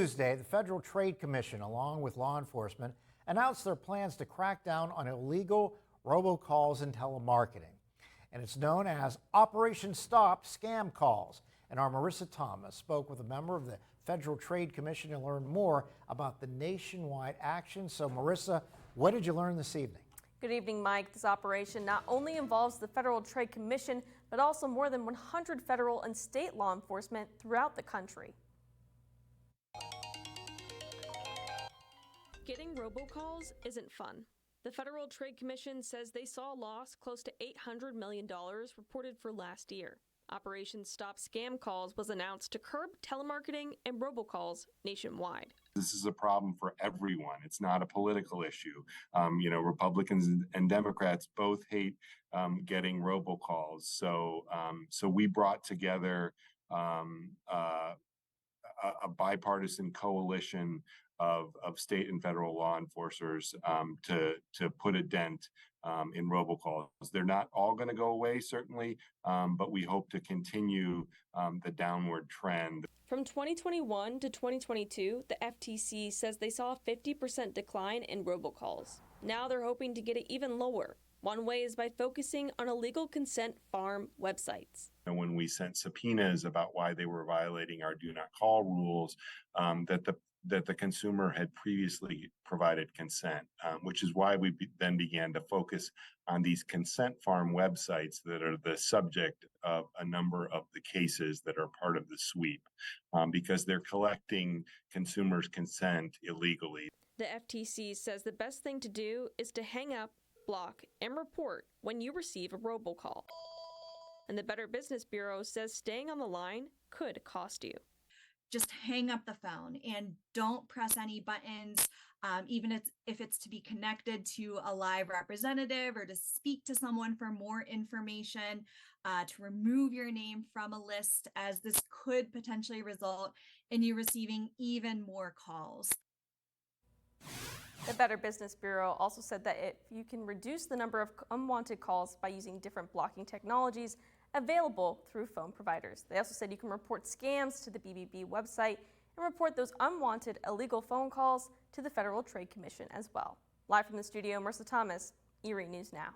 Tuesday, the Federal Trade Commission, along with law enforcement, announced their plans to crack down on illegal robocalls and telemarketing. And it's known as Operation Stop Scam Calls. And our Marissa Thomas spoke with a member of the Federal Trade Commission to learn more about the nationwide action. So, Marissa, what did you learn this evening? Good evening, Mike. This operation not only involves the Federal Trade Commission, but also more than 100 federal and state law enforcement throughout the country. Getting robocalls isn't fun. The Federal Trade Commission says they saw a loss close to $800 million reported for last year. Operation Stop Scam Calls was announced to curb telemarketing and robocalls nationwide. This is a problem for everyone. It's not a political issue. Republicans and Democrats both hate getting robocalls. So we brought together a bipartisan coalition of state and federal law enforcers to put a dent in robocalls. They're not all going to go away, certainly, but we hope to continue the downward trend. From 2021 to 2022, the FTC says they saw a 50% decline in robocalls. Now they're hoping to get it even lower. One way is by focusing on illegal consent farm websites. And when we sent subpoenas about why they were violating our do not call rules, that the consumer had previously provided consent, which is why we then began to focus on these consent farm websites that are the subject of a number of the cases that are part of the sweep, because they're collecting consumers' consent illegally. The FTC says the best thing to do is to hang up, block, and report when you receive a robocall. And the Better Business Bureau says staying on the line could cost you. Just hang up the phone and don't press any buttons, even if it's to be connected to a live representative or to speak to someone for more information, to remove your name from a list, as this could potentially result in you receiving even more calls. The Better Business Bureau also said that if you can reduce the number of unwanted calls by using different blocking technologies available through phone providers. They also said you can report scams to the BBB website and report those unwanted illegal phone calls to the Federal Trade Commission as well. Live from the studio, Marissa Thomas, Erie News Now.